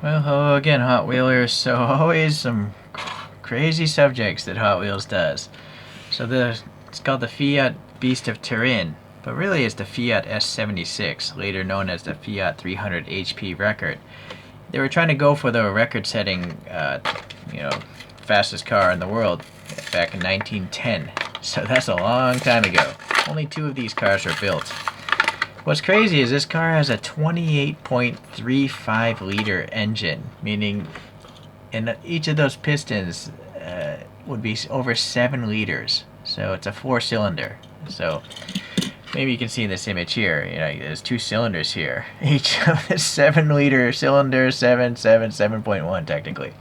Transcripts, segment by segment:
Well, hello again, Hot Wheelers. So always some crazy subjects that Hot Wheels does. It's called the Fiat Beast of Turin, but really it's the Fiat S76, later known as the Fiat 300 HP record. They were trying to go for the record-setting, you know, fastest car in the world back in 1910. So that's a long time ago. Only two of these cars were built. What's crazy is this car has a 28.35 liter engine, meaning in each of those pistons would be over 7 liters. So it's a 4-cylinder. So maybe you can see in this image here, there's 2 cylinders here. Each of the 7-liter cylinders, 7.1 technically.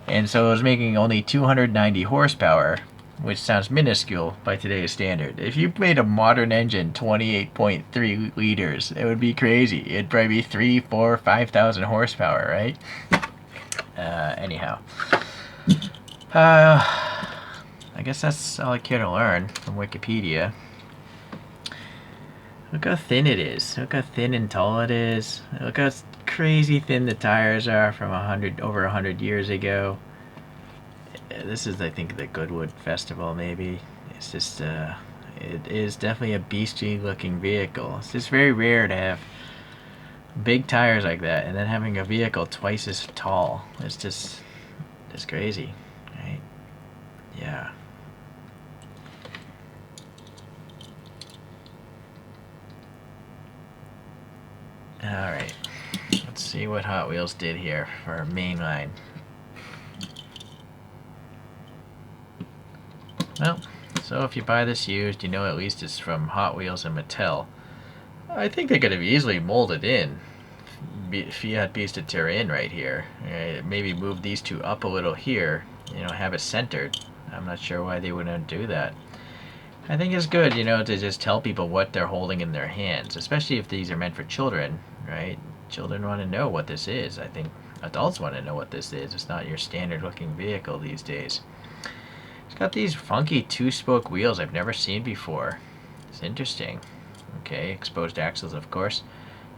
And so it was making only 290 horsepower, which sounds minuscule by today's standard. If you made a modern engine 28.3 liters, it would be crazy. It'd probably be 3, 4, 5,000 horsepower, right? Anyhow. I guess that's all I care to learn from Wikipedia. Look how thin it is. Look how thin and tall it is. Look how crazy thin the tires are from over 100 years ago. This is, I think, the Goodwood Festival, maybe. It's just, it is definitely a beastly looking vehicle. It's just very rare to have big tires like that and then having a vehicle twice as tall. It's just crazy, right? Yeah. Alright, let's see what Hot Wheels did here for our main line. Well, so if you buy this used, you know at least it's from Hot Wheels and Mattel. I think they could have easily molded in Fiat Beast of Turin right here. Maybe move these two up a little here, have it centered. I'm not sure why they wouldn't do that. I think it's good, to just tell people what they're holding in their hands, especially if these are meant for children, right? Children want to know what this is. I think adults want to know what this is. It's not your standard looking vehicle these days. It's got these funky 2-spoke wheels I've never seen before. It's interesting. Okay, exposed axles, of course.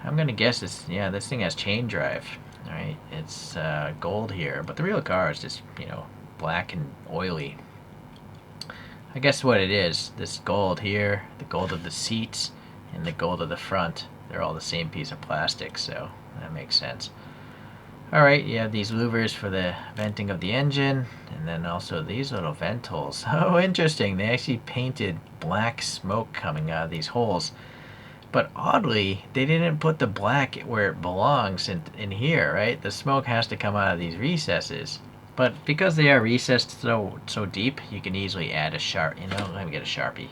I'm gonna guess this thing has chain drive. Alright, it's gold here, but the real car is just, black and oily. I guess what it is, this gold here, the gold of the seats, and the gold of the front, they're all the same piece of plastic, so that makes sense. Alright, you have these louvers for the venting of the engine, and then also these little vent holes. Oh, interesting. They actually painted black smoke coming out of these holes. But oddly, they didn't put the black where it belongs in here, right? The smoke has to come out of these recesses. But because they are recessed so deep, you can easily add a let me get a Sharpie.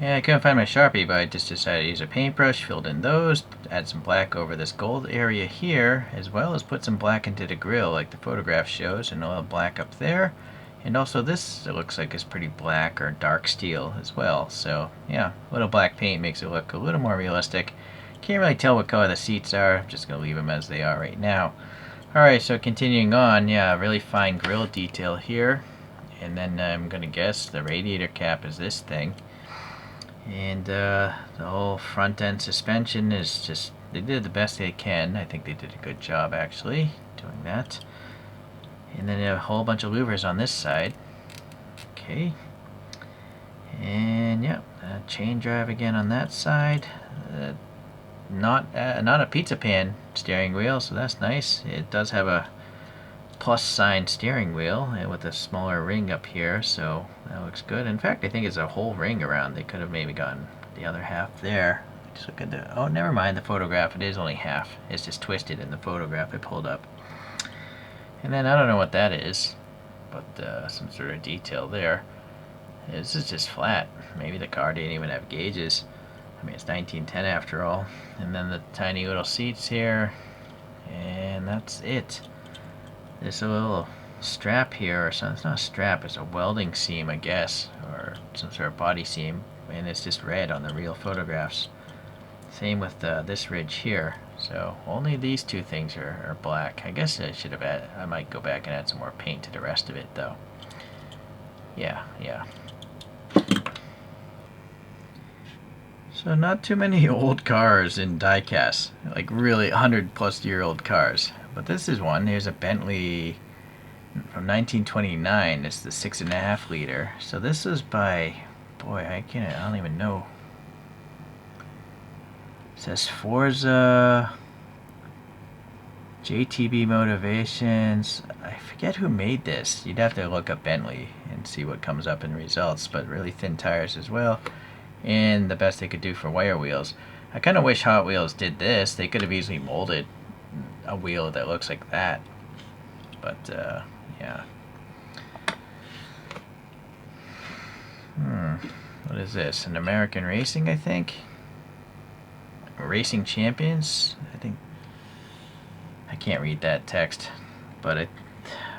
Yeah, I couldn't find my Sharpie, but I just decided to use a paintbrush, filled in those, add some black over this gold area here, as well as put some black into the grill like the photograph shows, and a little black up there. And also this, it looks like, is pretty black or dark steel as well. So yeah, a little black paint makes it look a little more realistic. Can't really tell what color the seats are. I'm just going to leave them as they are right now. Alright, so continuing on, yeah, really fine grill detail here. And then I'm going to guess the radiator cap is this thing. And the whole front end suspension is just, they did the best they can. I think they did a good job actually doing that. And then you have a whole bunch of louvers on this side. Okay. And yeah, chain drive again on that side. Not a pizza pan steering wheel, so that's nice. It does have a plus sign steering wheel with a smaller ring up here, so that looks good. In fact, I think it's a whole ring around. They could have maybe gotten the other half there. Just look at oh, never mind the photograph. It is only half. It's just twisted in the photograph I pulled up. And then I don't know what that is, but some sort of detail there. This is just flat. Maybe the car didn't even have gauges. I mean, it's 1910 after all. And then the tiny little seats here, and that's it. There's a little strap here, or something. It's not a strap, it's a welding seam, I guess, or some sort of body seam, and it's just red on the real photographs. Same with this ridge here. So only these two things are black. I guess I might go back and add some more paint to the rest of it, though. Yeah. So not too many old cars in diecast, like really 100+ year old cars. But this is one. Here's a Bentley from 1929. It's the 6.5 liter. So this was by, boy, I don't even know. It says Forza, JTB Motivations. I forget who made this. You'd have to look up Bentley and see what comes up in results. But really thin tires as well. And the best they could do for wire wheels. I kind of wish Hot Wheels did this. They could have easily molded a wheel that looks like that. But, yeah. What is this? An American Racing, I think? Racing Champions? I think. I can't read that text. But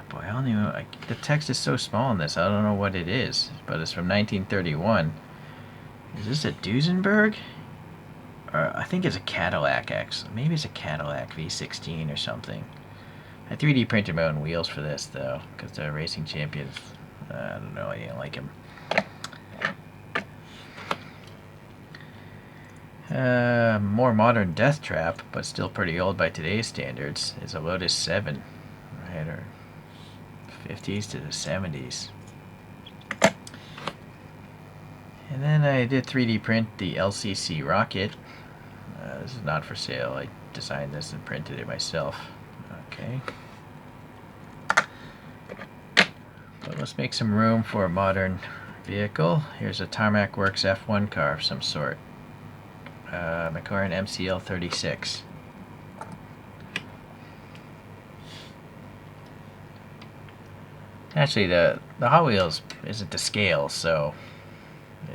boy, I don't even. The text is so small in this. I don't know what it is. But it's from 1931. Is this a Duesenberg? Or I think it's a Cadillac X. Maybe it's a Cadillac V16 or something. I 3D printed my own wheels for this though, because the Racing Champions, I don't know, I didn't like him. More modern death trap, but still pretty old by today's standards, is a Lotus 7, right, or 50s to the 70s. And then I did 3D print the LCC rocket. This is not for sale. I designed this and printed it myself. Okay. But let's make some room for a modern vehicle. Here's a Tarmac Works F1 car of some sort. McLaren MCL 36. Actually, the Hot Wheels isn't to scale, so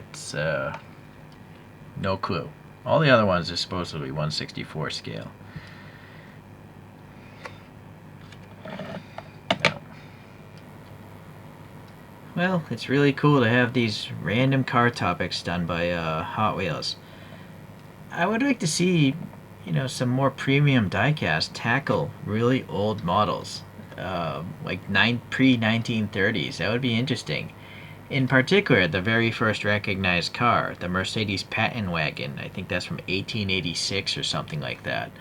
it's no clue. All the other ones are supposed to be 1/64 scale. Well, it's really cool to have these random car topics done by Hot Wheels. I would like to see, some more premium diecast tackle really old models, like pre-1930s. That would be interesting. In particular, the very first recognized car, the Mercedes Patent Wagon. I think that's from 1886 or something like that.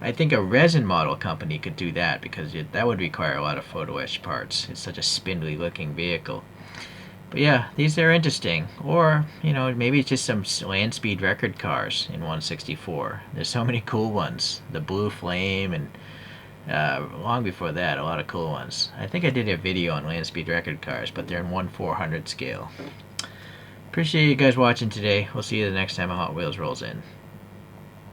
I think a resin model company could do that because that would require a lot of photo etch parts. It's such a spindly looking vehicle. But yeah, these are interesting. Or, maybe it's just some land speed record cars in 1/64. There's so many cool ones. The Blue Flame and long before that, a lot of cool ones. I think I did a video on land speed record cars, but they're in 1/400 scale. Appreciate you guys watching today. We'll see you the next time a Hot Wheels rolls in.